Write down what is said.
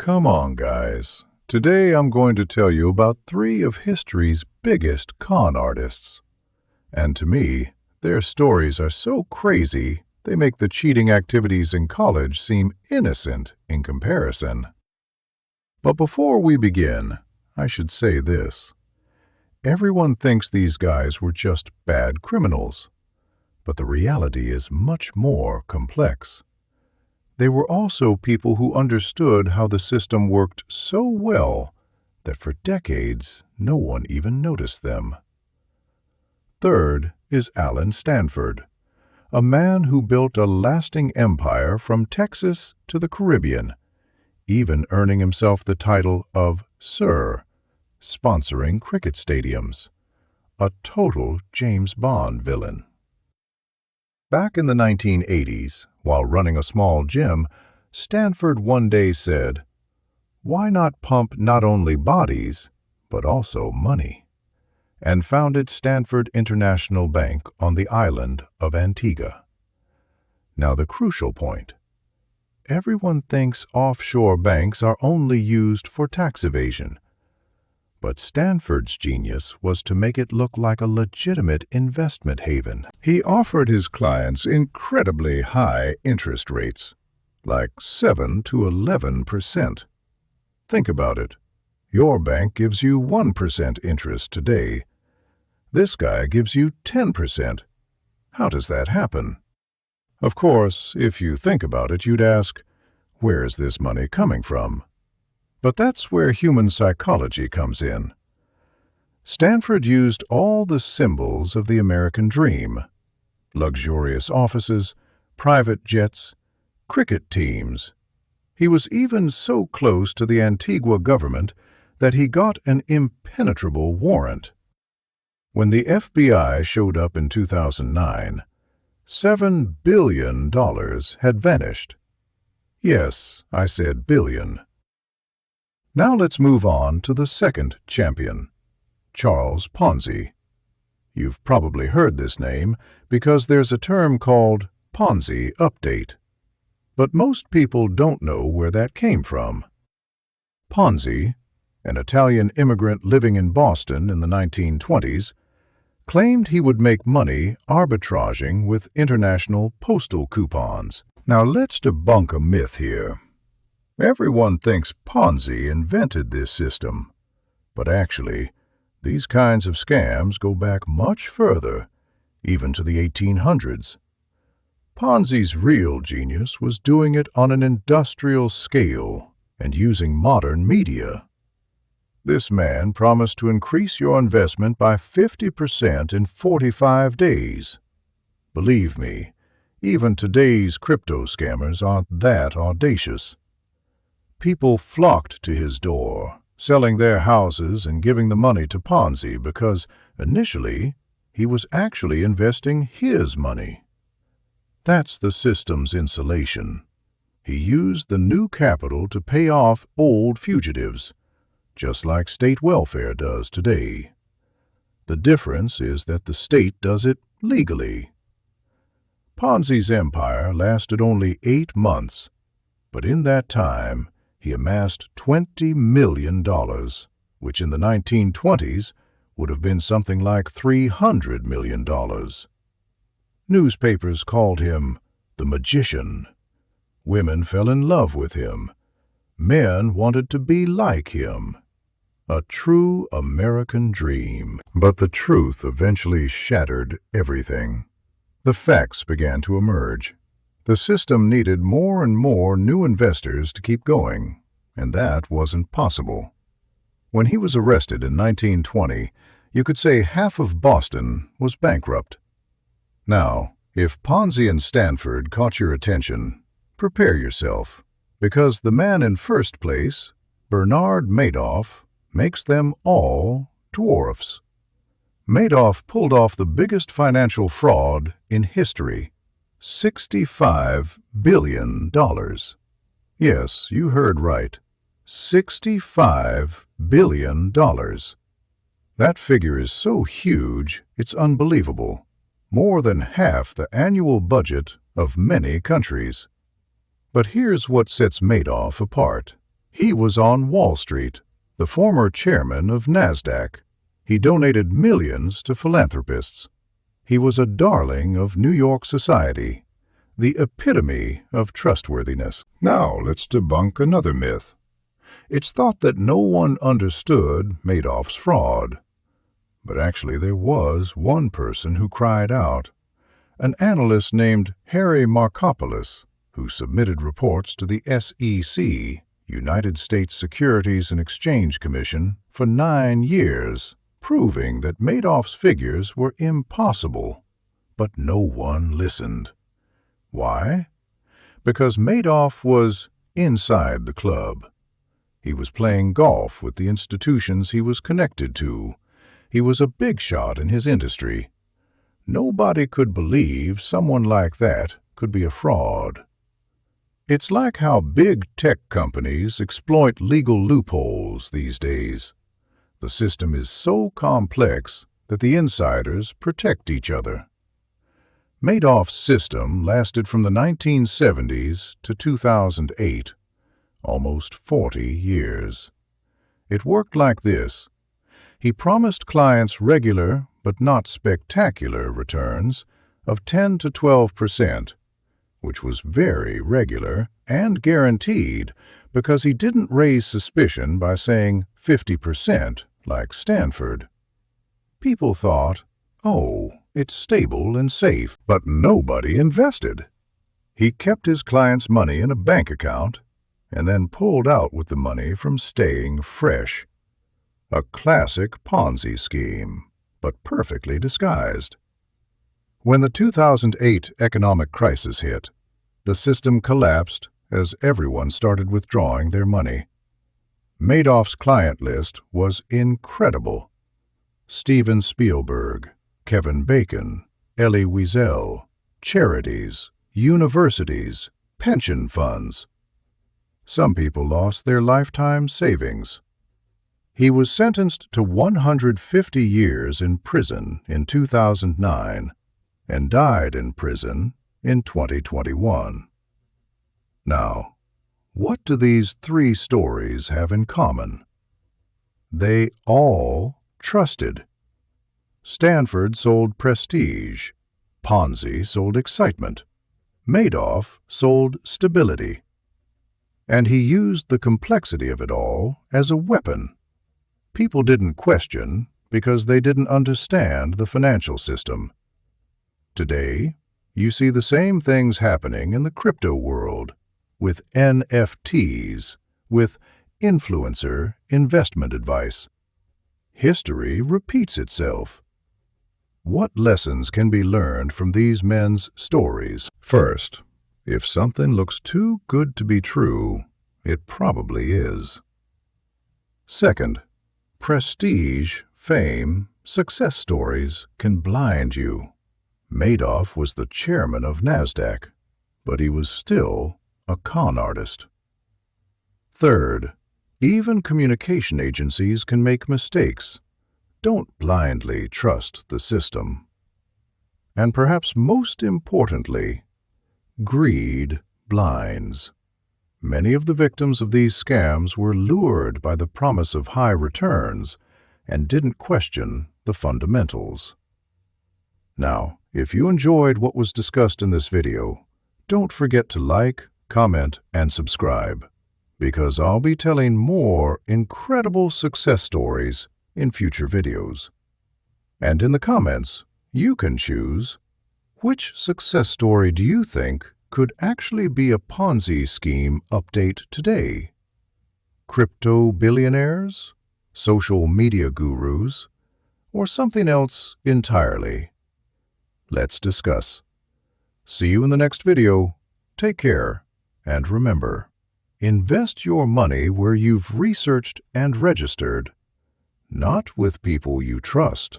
Come on, guys. Today I'm going to tell you about three of history's biggest con artists. And to me, their stories are so crazy, they make the cheating activities in college seem innocent in comparison. But before we begin, I should say this. Everyone thinks these guys were just bad criminals, but the reality is much more complex. They were also people who understood how the system worked so well that for decades no one even noticed them. Third is Allen Stanford, a man who built a lasting empire from Texas to the Caribbean, even earning himself the title of Sir, sponsoring cricket stadiums. A total James Bond villain. Back in the 1980s, while running a small gym, Stanford one day said, "Why not pump not only bodies, but also money?" and founded Stanford International Bank on the island of Antigua. Now the crucial point. Everyone thinks offshore banks are only used for tax evasion. But Stanford's genius was to make it look like a legitimate investment haven. He offered his clients incredibly high interest rates, like 7 to 11%. Think about it. Your bank gives you 1% interest today. This guy gives you 10%. How does that happen? Of course, if you think about it, you'd ask, where is this money coming from? But that's where human psychology comes in. Stanford used all the symbols of the American dream: luxurious offices, private jets, cricket teams. He was even so close to the Antigua government that he got an impenetrable warrant. When the FBI showed up in 2009, $7 billion had vanished. Yes, I said billion. Now let's move on to the second champion, Charles Ponzi. You've probably heard this name because there's a term called Ponzi update. But most people don't know where that came from. Ponzi, an Italian immigrant living in Boston in the 1920s, claimed he would make money arbitraging with international postal coupons. Now let's debunk a myth here. Everyone thinks Ponzi invented this system, but actually, these kinds of scams go back much further, even to the 1800s. Ponzi's real genius was doing it on an industrial scale and using modern media. This man promised to increase your investment by 50% in 45 days. Believe me, even today's crypto scammers aren't that audacious. People flocked to his door, selling their houses and giving the money to Ponzi because, initially, he was actually investing his money. That's the system's insulation. He used the new capital to pay off old fugitives, just like state welfare does today. The difference is that the state does it legally. Ponzi's empire lasted only 8 months, but in that time, he amassed $20 million, which in the 1920s would have been something like $300 million. Newspapers called him the magician. Women fell in love with him. Men wanted to be like him. A true American dream. But the truth eventually shattered everything. The facts began to emerge. The system needed more and more new investors to keep going, and that wasn't possible. When he was arrested in 1920, you could say half of Boston was bankrupt. Now, if Ponzi and Stanford caught your attention, prepare yourself, because the man in first place, Bernard Madoff, makes them all dwarfs. Madoff pulled off the biggest financial fraud in history. $65 billion. Yes, you heard right. $65 billion. That figure is so huge, it's unbelievable. More than half the annual budget of many countries. But here's what sets Madoff apart. He was on Wall Street, the former chairman of NASDAQ. He donated millions to philanthropists. He was a darling of New York society, the epitome of trustworthiness. Now let's debunk another myth. It's thought that no one understood Madoff's fraud. But actually there was one person who cried out, an analyst named Harry Markopolos, who submitted reports to the SEC, United States Securities and Exchange Commission, for 9 years, proving that Madoff's figures were impossible. But no one listened. Why? Because Madoff was inside the club. He was playing golf with the institutions he was connected to. He was a big shot in his industry. Nobody could believe someone like that could be a fraud. It's like how big tech companies exploit legal loopholes these days. The system is so complex that the insiders protect each other. Madoff's system lasted from the 1970s to 2008, almost 40 years. It worked like this. He promised clients regular but not spectacular returns of 10 to 12%, which was very regular and guaranteed because he didn't raise suspicion by saying 50% like Stanford. People thought, oh, it's stable and safe, but nobody invested. He kept his clients' money in a bank account and then pulled out with the money from staying fresh. A classic Ponzi scheme, but perfectly disguised. When the 2008 economic crisis hit, the system collapsed as everyone started withdrawing their money. Madoff's client list was incredible. Steven Spielberg, Kevin Bacon, Elie Wiesel, charities, universities, pension funds. Some people lost their lifetime savings. He was sentenced to 150 years in prison in 2009 and died in prison in 2021. Now, what do these 3 stories have in common? They all trusted. Stanford sold prestige. Ponzi sold excitement. Madoff sold stability. And he used the complexity of it all as a weapon. People didn't question because they didn't understand the financial system. Today, you see the same things happening in the crypto world, with NFTs, with influencer investment advice. History repeats itself. What lessons can be learned from these men's stories? First, if something looks too good to be true, it probably is. Second, prestige, fame, success stories can blind you. Madoff was the chairman of NASDAQ, but he was still a con artist. Third, even communication agencies can make mistakes. Don't blindly trust the system. And perhaps most importantly, greed blinds. Many of the victims of these scams were lured by the promise of high returns and didn't question the fundamentals. Now, if you enjoyed what was discussed in this video, don't forget to like, comment, and subscribe, because I'll be telling more incredible success stories in future videos. And in the comments, you can choose which success story do you think could actually be a Ponzi scheme update today? Crypto billionaires, social media gurus, or something else entirely? Let's discuss. See you in the next video. Take care, and remember, invest your money where you've researched and registered, not with people you trust.